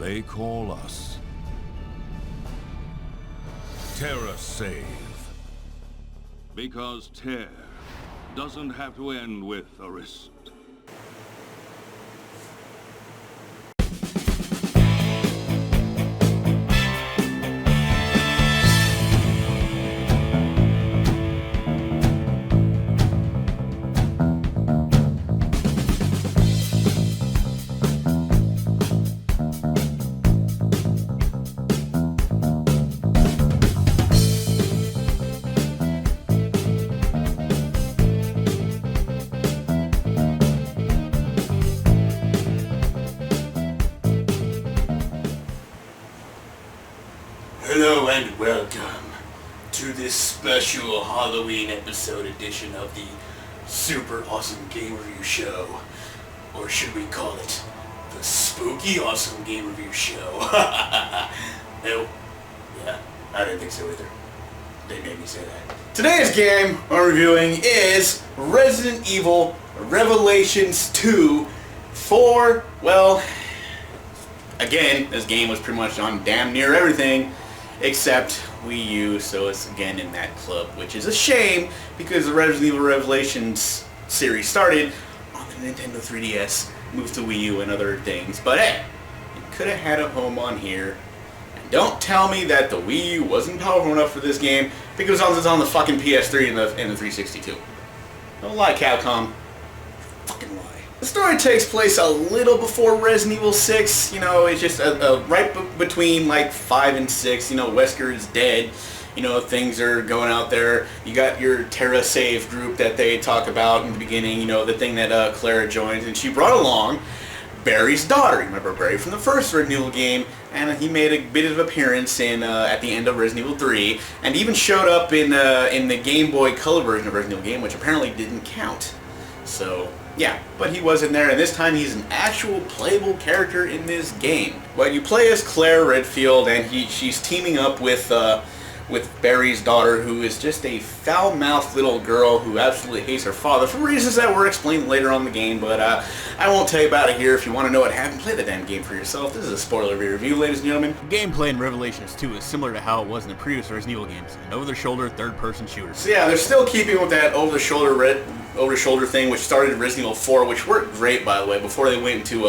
They call us Terra Save. Because tear doesn't have to end with a wrist. Hello and welcome to this special Halloween episode edition of the Super Awesome Game Review Show. Or should we call it the Spooky Awesome Game Review Show? No. Yeah, I didn't think so either. They made me say that. Today's game I'm reviewing is Resident Evil Revelations 2 for, well, again, this game was pretty much on damn near everything except Wii U, so it's again in that club, which is a shame because the Resident Evil Revelations series started on the Nintendo 3DS, moved to Wii U and other things, but hey, it could have had a home on here. And don't tell me that the Wii U wasn't powerful enough for this game because it's on the fucking PS3 and the 360 too. Don't lie, Capcom. Fucking lie. The story takes place a little before Resident Evil 6, you know, it's just right between like 5 and 6, you know, Wesker's dead, you know, things are going out there, you got your Terra Save group that they talk about in the beginning, you know, the thing that Clara joins, and she brought along Barry's daughter. You remember Barry from the first Resident Evil game, and he made a bit of appearance in at the end of Resident Evil 3, and even showed up in the Game Boy Color version of Resident Evil game, which apparently didn't count. So yeah, but he was in there, and this time he's an actual playable character in this game. Well, you play as Claire Redfield, and she's teaming up with Barry's daughter, who is just a foul-mouthed little girl who absolutely hates her father for reasons that were explained later on in the game, but I won't tell you about it here. If you want to know what happened, play the damn game for yourself. This is a spoiler-free review, ladies and gentlemen. Gameplay in Revelations 2 is similar to how it was in the previous Resident Evil games, an over-the-shoulder third-person shooter. So yeah, they're still keeping with that over-the-shoulder thing, which started in Resident Evil 4, which worked great, by the way, before they went into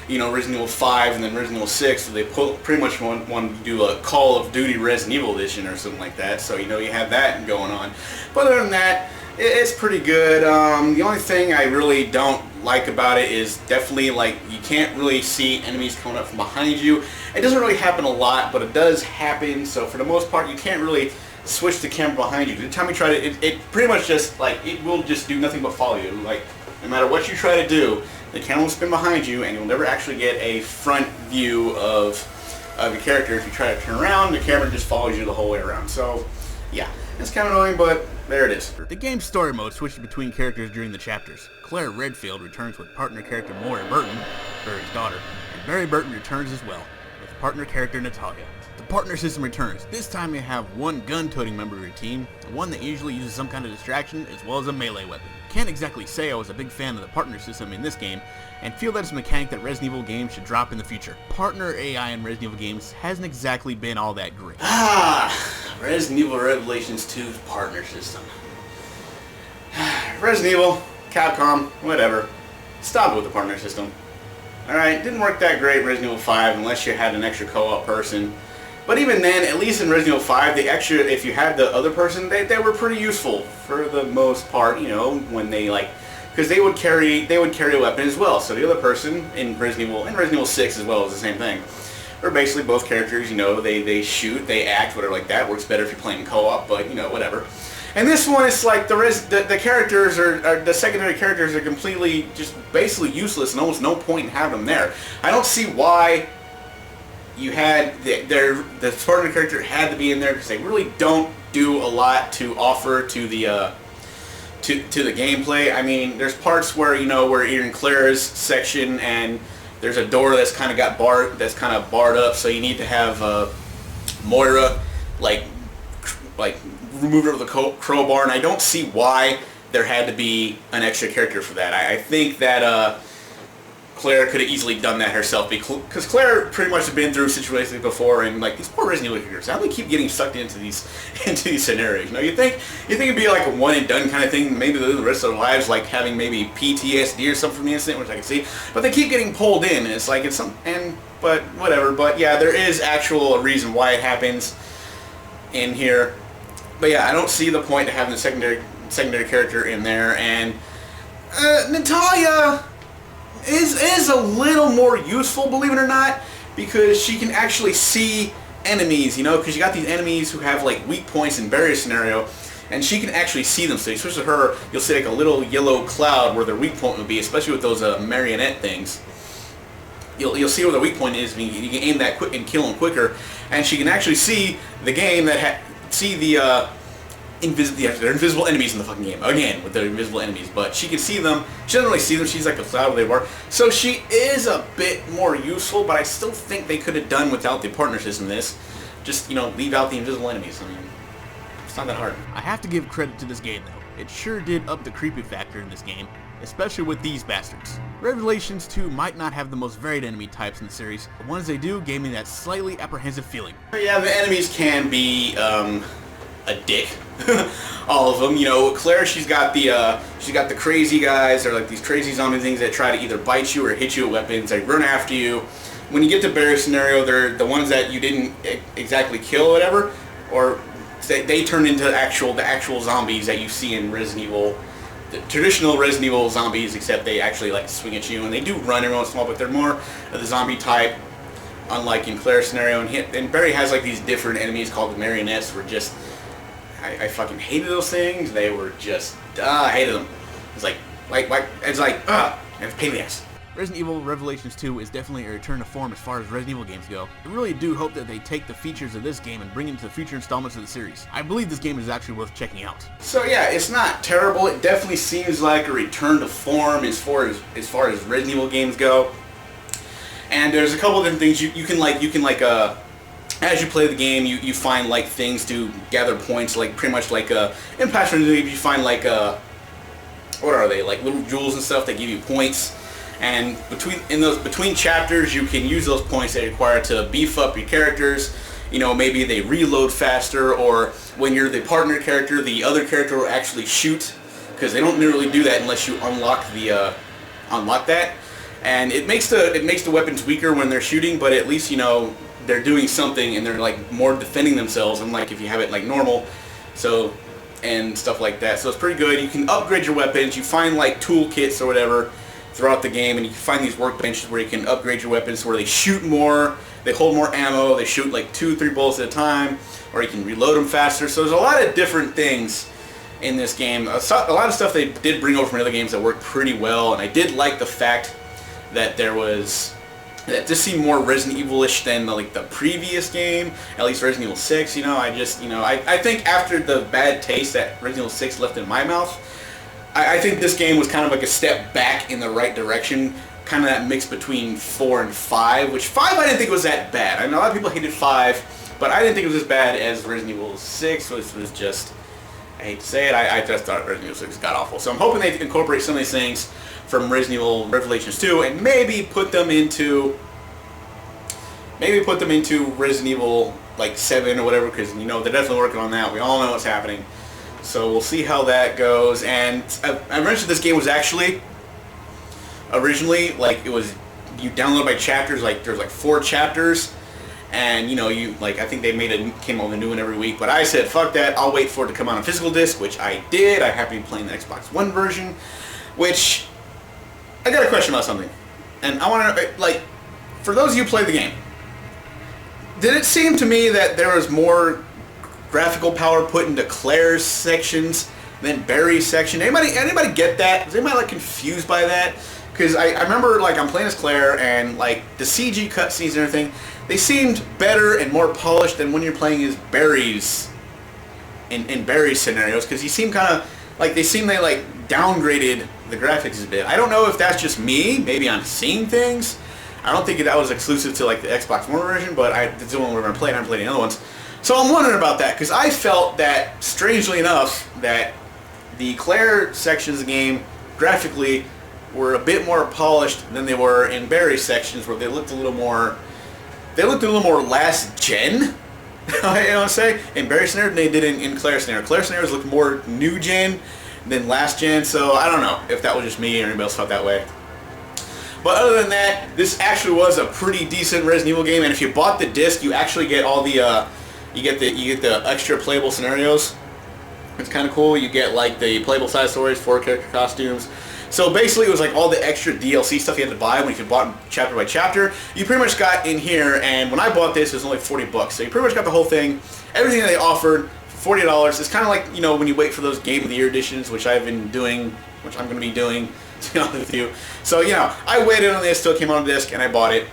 Resident Evil 5 and then Resident Evil 6, so they pretty much want to do a Call of Duty Resident Evil edition or something like that, so you know you have that going on. But other than that, it's pretty good. The only thing I really don't like about it is definitely, like, you can't really see enemies coming up from behind you. It doesn't really happen a lot, but it does happen, so for the most part you can't really switch the camera behind you. Every time you try to, it pretty much just, like, it will just do nothing but follow you. Like, no matter what you try to do, the camera will spin behind you, and you'll never actually get a front view of your character. If you try to turn around, the camera just follows you the whole way around. So, yeah, it's kind of annoying, but there it is. The game's story mode switches between characters during the chapters. Claire Redfield returns with partner character Moira Burton, Barry's daughter, and Barry Burton returns as well, with partner character Natalia. The partner system returns. This time you have one gun-toting member of your team, and one that usually uses some kind of distraction, as well as a melee weapon. Can't exactly say I was a big fan of the partner system in this game, and feel that it's a mechanic that Resident Evil games should drop in the future. Partner AI in Resident Evil games hasn't exactly been all that great. Resident Evil Revelations 2's partner system. Resident Evil, Capcom, whatever. Stop with the partner system. Alright, didn't work that great in Resident Evil 5 unless you had an extra co-op person. But even then, at least in Resident Evil 5, the extra, if you had the other person, they were pretty useful for the most part, you know, when they, like, because they would carry a weapon as well. So the other person in Resident Evil 6 as well is the same thing. Or basically both characters, you know, they shoot, they act, whatever like that. Works better if you're playing co-op, but, you know, whatever. And this one, it's like the characters the secondary characters are completely just basically useless and almost no point in having them there. I don't see why you had the partner character had to be in there, because they really don't do a lot to offer to the to the gameplay. I mean, there's parts where, you know, where you're in Claire's section and there's a door that's kind of barred up, so you need to have Moira like remove her with a crowbar, and I don't see why there had to be an extra character for that. I think that Claire could have easily done that herself, because Claire pretty much has been through situations before, and like these poor Resident Evil characters, how do they keep getting sucked into these scenarios? You know, you think it'd be like a one and done kind of thing, maybe the rest of their lives like having maybe PTSD or something from the incident, which I can see, but they keep getting pulled in, and it's like but whatever. But yeah, there is actual reason why it happens in here. But yeah, I don't see the point of having the secondary character in there, and Natalia is a little more useful, believe it or not, because she can actually see enemies, you know, because you got these enemies who have like weak points in barrier scenario, and she can actually see them. So you switch to her, you'll see like a little yellow cloud where their weak point would be, especially with those marionette things. You'll see where the weak point is. I mean, you can aim that quick and kill them quicker, and she can actually see the game see the they're invisible enemies in the fucking game. Again, with the invisible enemies. But she can see them. She doesn't really see them. She's like a cloud where they were. So she is a bit more useful, but I still think they could have done without the partner system in this. Just, you know, leave out the invisible enemies. I mean, it's not that hard. I have to give credit to this game, though. It sure did up the creepy factor in this game, especially with these bastards. Revelations 2 might not have the most varied enemy types in the series. The ones they do gave me that slightly apprehensive feeling. Yeah, the enemies can be, a dick. All of them, you know. Claire, she's got the crazy guys, or like these crazy zombie things that try to either bite you or hit you with weapons. They run after you. When you get to barrier scenario, they're the ones that you didn't exactly kill or whatever, or they turn into the actual zombies that you see in Resident Evil, the traditional Resident Evil zombies, except they actually like swing at you, and they do run every once in a while, but they're more of the zombie type, unlike in Claire's scenario. And Barry has like these different enemies called the marionettes, were just I fucking hated those things. They were just, I hated them. It's like it's a pain in the ass. Resident Evil Revelations 2 is definitely a return to form as far as Resident Evil games go. I really do hope that they take the features of this game and bring them to the future installments of the series. I believe this game is actually worth checking out. So yeah, it's not terrible. It definitely seems like a return to form as far as Resident Evil games go. And there's a couple of different things you can as you play the game, you find like things to gather points, like pretty much like in Past Resident Evil you find like what are they, like little jewels and stuff that give you points, and between chapters you can use those points that you require to beef up your characters. You know, maybe they reload faster, or when you're the partner character, the other character will actually shoot, because they don't really do that unless you unlock that, and it makes the weapons weaker when they're shooting, but at least, you know, they're doing something, and they're like more defending themselves, unlike if you have it like normal, so, and stuff like that. So it's pretty good. You can upgrade your weapons. You find like toolkits or whatever throughout the game, and you can find these workbenches where you can upgrade your weapons where they shoot more, they hold more ammo, they shoot like 2-3 bullets at a time, or you can reload them faster. So there's a lot of different things in this game. A lot of stuff they did bring over from other games that worked pretty well, and I did like the fact that that this seemed more Resident Evil-ish than like the previous game, at least Resident Evil 6. You know, I think after the bad taste that Resident Evil 6 left in my mouth, I think this game was kind of like a step back in the right direction, kind of that mix between 4 and 5, which 5 I didn't think was that bad. I know a lot of people hated 5, but I didn't think it was as bad as Resident Evil 6, which was just, I hate to say it, I just thought Resident Evil 6 got awful. So I'm hoping they incorporate some of these things from Resident Evil Revelations 2 and maybe put them into Resident Evil like 7 or whatever, because, you know, they're definitely working on that. We all know what's happening. So we'll see how that goes. And I mentioned this game was actually originally like, it was, you download by chapters, like there's like 4 chapters, and you know, I think they came out with a new one every week, but I said fuck that, I'll wait for it to come out on physical disc, which I did. I happen to be playing the Xbox One version, which I got a question about something, and I want to, like, for those of you who play the game, did it seem to me that there was more graphical power put into Claire's sections than Barry's section? Anybody get that? Was anybody like confused by that? Because I remember, like, I'm playing as Claire, and like the CG cutscenes and everything, they seemed better and more polished than when you're playing as Barry's in Barry's scenarios, because he seemed kind of like they like downgraded the graphics a bit. I don't know if that's just me. Maybe I'm seeing things. I don't think that was exclusive to like the Xbox One version, but it's the one we're going to play, and I haven't played any other ones. So I'm wondering about that, because I felt that, strangely enough, that the Claire sections of the game, graphically, were a bit more polished than they were in Barry's sections, where they looked a little more last gen. You know what I'm saying? In Barry's scenario than they did in Claire's scenario. Claire's scenarios looked more new gen than last gen, so I don't know if that was just me or anybody else felt that way. But other than that, this actually was a pretty decent Resident Evil game, and if you bought the disc, you actually get all the you get the extra playable scenarios. It's kind of cool. You get like the playable side stories, 4 character costumes. So basically, it was like all the extra DLC stuff you had to buy when you bought chapter by chapter. You pretty much got in here, and when I bought this, it was only $40. So you pretty much got the whole thing, everything that they offered for $40. It's kind of like, you know, when you wait for those Game of the Year editions, which I've been doing, which I'm going to be doing, to be honest with you. So, you know, I waited on this till it came on disc, and I bought it.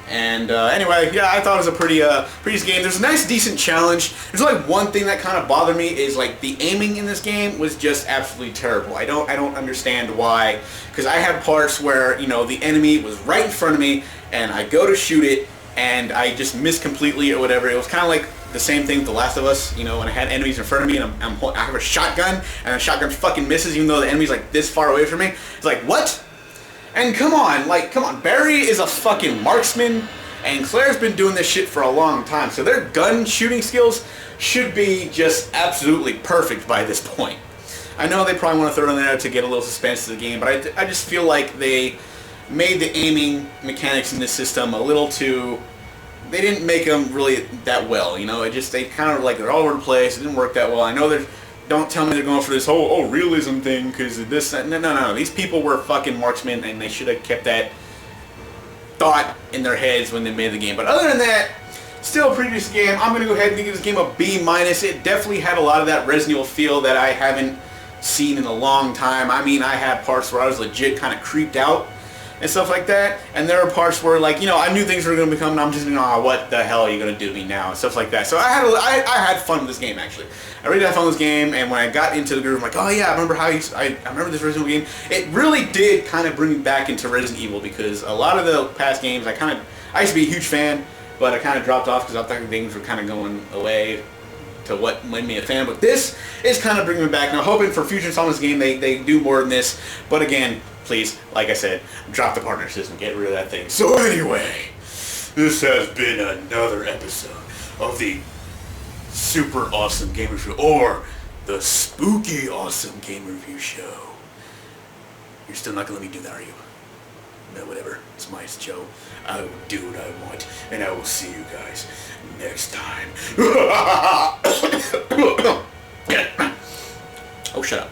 And anyway, yeah, I thought it was a pretty decent game. There's a nice, decent challenge. There's only one thing that kind of bothered me is like the aiming in this game was just absolutely terrible. I don't understand why, because I had parts where, you know, the enemy was right in front of me, and I go to shoot it, and I just miss completely or whatever. It was kind of like the same thing with The Last of Us, you know, when I had enemies in front of me and I have a shotgun, and the shotgun fucking misses even though the enemy's like this far away from me. It's like, what? And come on, Barry is a fucking marksman, and Claire's been doing this shit for a long time, so their gun shooting skills should be just absolutely perfect by this point. I know they probably want to throw it in there to get a little suspense to the game, but I just feel like they made the aiming mechanics in this system a little too... They didn't make them really that well, you know? They kind of like, they're all over the place, it didn't work that well. I know they're... Don't tell me they're going for this whole realism thing because of this. No. These people were fucking marksmen, and they should have kept that thought in their heads when they made the game. But other than that, still a pretty decent game. I'm going to go ahead and give this game a B-. It definitely had a lot of that Resident Evil feel that I haven't seen in a long time. I mean, I had parts where I was legit kind of creeped out and stuff like that. And there are parts where, like, you know, I knew things were going to become, and I'm just, you know, what the hell are you going to do to me now? And stuff like that. So I had fun with this game, actually. I really had fun with this game, and when I got into the groove, I'm like, oh yeah, I remember I remember this Resident Evil game. It really did kind of bring me back into Resident Evil, because a lot of the past games, I used to be a huge fan, but I kind of dropped off because I thought things were kind of going away to what made me a fan. But this is kind of bringing me back. Now, hoping for future installments of the game, they do more than this. But again, please, like I said, drop the partner system, get rid of that thing. So anyway, this has been another episode of the Super Awesome Game Review, or the Spooky Awesome Game Review Show. You're still not gonna let me do that, are you? No, whatever. It's my show. I will do what I want, and I will see you guys next time. Oh, shut up.